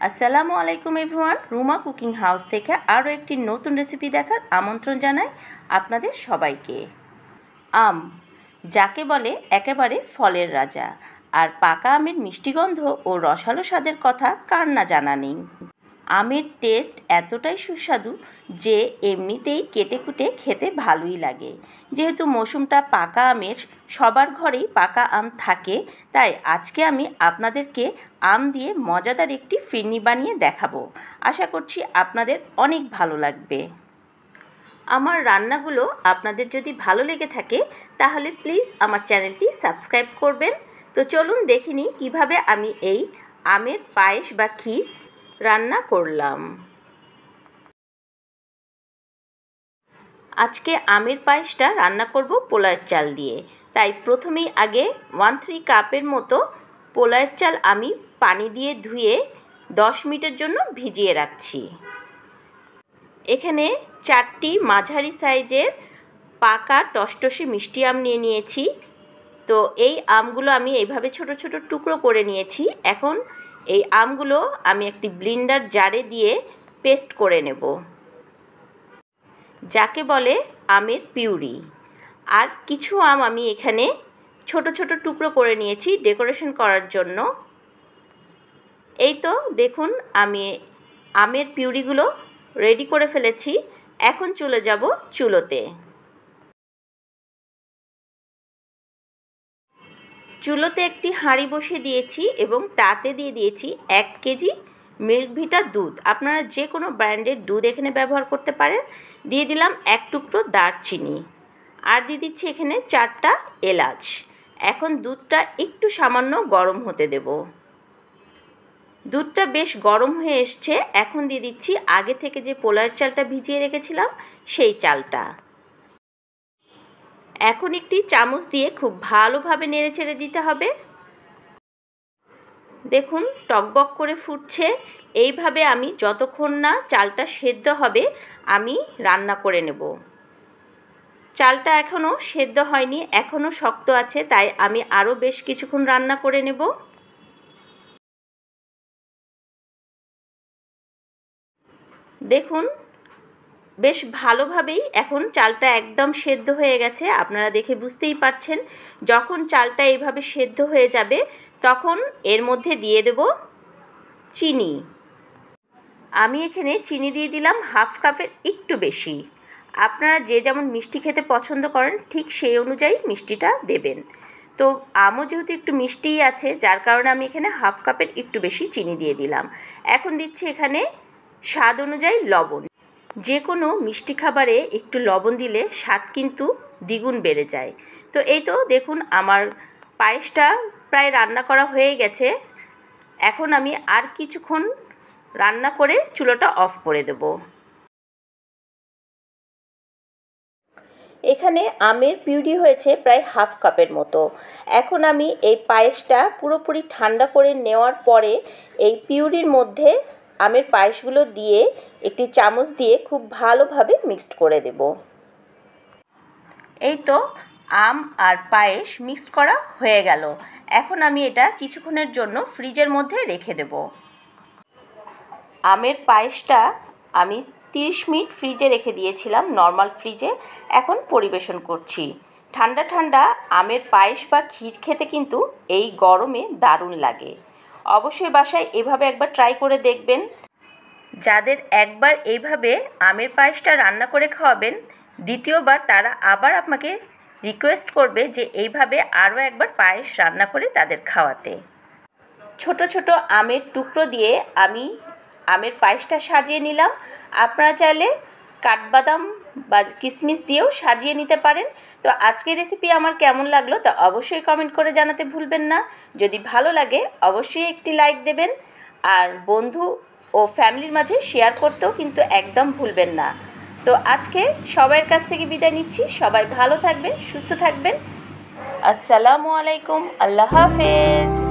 আসসালামু আলাইকুম everyone, Ruma cooking house থেকে আরও একটি নতুন রেসিপি দেখার আমন্ত্রণ জানাই আপনাদের সবাইকে। আম, যাকে বলে একেবারে ফলের রাজা, আর পাকা আমের মিষ্টি গন্ধ ও রসালো স্বাদের কথা কার না জানা নেই। আমের টেস্ট এতটাই সুস্বাদু যে এমনিতেই কেটে কুটে খেতে ভালোই লাগে। যেহেতু মৌসুমটা পাকা আমের, সবার ঘরেই পাকা আম থাকে, তাই আজকে আমি আপনাদেরকে আম দিয়ে মজাদার একটি ফিরনি বানিয়ে দেখাবো। আশা করছি আপনাদের অনেক ভালো লাগবে। আমার রান্নাগুলো আপনাদের যদি ভালো লেগে থাকে তাহলে প্লিজ আমার চ্যানেলটি সাবস্ক্রাইব করবেন। তো চলুন দেখে নিই কীভাবে আমি এই আমের পায়েস বা ক্ষীর রান্না করলাম। আজকে আমের পায়েসটা রান্না করব পোলাওয়ের চাল দিয়ে, তাই প্রথমেই আগে 1/3 কাপের মতো পোলাওয়ের চাল আমি পানি দিয়ে ধুয়ে 10 মিনিটের জন্য ভিজিয়ে রাখছি। এখানে 4টি মাঝারি সাইজের পাকা টসটসে মিষ্টি আম নিয়ে নিয়েছি। তো এই আমগুলো আমি এইভাবে ছোট ছোট টুকরো করে নিয়েছি। এখন এই আমগুলো আমি একটি ব্লেন্ডার জারে দিয়ে পেস্ট করে নেব, যাকে বলে আমের পিউরি। আর কিছু আম আমি এখানে ছোট ছোট টুকরো করে নিয়েছি ডেকোরেশন করার জন্য। এই তো দেখুন, আমি আমের পিউরিগুলো রেডি করে ফেলেছি। এখন চলে যাব চুলোতে। চুলোতে একটি হাঁড়ি বসিয়ে দিয়েছি এবং তাতে দিয়ে দিয়েছি 1 কেজি মিল্ক ভিটা দুধ। আপনারা যে কোনো ব্র্যান্ডের দুধ এখানে ব্যবহার করতে পারেন। দিয়ে দিলাম 1 টুকরো দারচিনি, আর দিয়ে দিচ্ছি এখানে 4টা এলাচ। এখন দুধটা একটু সামান্য গরম হতে দেব। দুধটা বেশ গরম হয়ে এসছে। এখন দিয়ে দিচ্ছি আগে থেকে যে পোলাওয়ের চালটা ভিজিয়ে রেখেছিলাম সেই চালটা। এখন একটি চামচ দিয়ে খুব ভালোভাবে নেড়েচেড়ে দিতে হবে। দেখুন টকবক করে ফুটছে। এইভাবে আমি যতক্ষণ না চালটা সেদ্ধ হবে আমি রান্না করে নেব। চালটা এখনও সেদ্ধ হয়নি, এখনও শক্ত আছে, তাই আমি আরও বেশ কিছুক্ষণ রান্না করে নেব। দেখুন বেশ ভালোভাবেই এখন চালটা একদম সেদ্ধ হয়ে গেছে। আপনারা দেখে বুঝতেই পারছেন। যখন চালটা এইভাবে সেদ্ধ হয়ে যাবে তখন এর মধ্যে দিয়ে দেব চিনি। আমি এখানে চিনি দিয়ে দিলাম 1/2 কাপের একটু বেশি। আপনারা যে যেমন মিষ্টি খেতে পছন্দ করেন ঠিক সেই অনুযায়ী মিষ্টিটা দেবেন। তো আমও যেহেতু একটু মিষ্টিই আছে, যার কারণে আমি এখানে 1/2 কাপের একটু বেশি চিনি দিয়ে দিলাম। এখন দিচ্ছি এখানে স্বাদ অনুযায়ী লবণ। যে কোনো মিষ্টি খাবারে একটু লবণ দিলে স্বাদ কিন্তু দ্বিগুণ বেড়ে যায়। তো এই তো দেখুন আমার পায়েসটা প্রায় রান্না করা হয়ে গেছে। এখন আমি আর কিছুক্ষণ রান্না করে চুলোটা অফ করে দেব। এখানে আমের পিউরি হয়েছে প্রায় 1/2 কাপের মতো। এখন আমি এই পায়েসটা পুরোপুরি ঠান্ডা করে নেওয়ার পরে এই পিউরির মধ্যে আমের পায়েসগুলো দিয়ে একটি চামচ দিয়ে খুব ভালোভাবে মিক্সড করে দেব। এই তো আম আর পায়েস মিক্সড করা হয়ে গেল। এখন আমি এটা কিছুক্ষণের জন্য ফ্রিজের মধ্যে রেখে দেব। আমের পায়েসটা আমি 30 মিনিট ফ্রিজে রেখে দিয়েছিলাম, নর্মাল ফ্রিজে। এখন পরিবেশন করছি। ঠান্ডা ঠান্ডা আমের পায়েস বা ক্ষীর খেতে কিন্তু এই গরমে দারুণ লাগে। অবশ্যই বাসায় এভাবে একবার ট্রাই করে দেখবেন। যাদের একবার এইভাবে আমের পায়েসটা রান্না করে খাওয়াবেন, দ্বিতীয়বার তারা আবার আপনাকে রিকোয়েস্ট করবে যে এইভাবে আরও একবার পায়েস রান্না করে তাদের খাওয়াতে। ছোট ছোট আমের টুকরো দিয়ে আমি আমের পায়েসটা সাজিয়ে নিলাম। আপনারা চাইলে কাঠবাদাম বা কিশমিশ দিয়েও সাজিয়ে নিতে পারেন। তো আজকের রেসিপি আমার কেমন লাগলো তা অবশ্যই কমেন্ট করে জানাতে ভুলবেন না। যদি ভালো লাগে অবশ্যই একটি লাইক দেবেন, আর বন্ধু ও ফ্যামিলির মাঝে শেয়ার করতেও কিন্তু একদম ভুলবেন না। তো আজকে সবার কাছ থেকে বিদায় নিচ্ছি। সবাই ভালো থাকবেন, সুস্থ থাকবেন। আসসালামু আলাইকুম, আল্লাহ হাফেজ।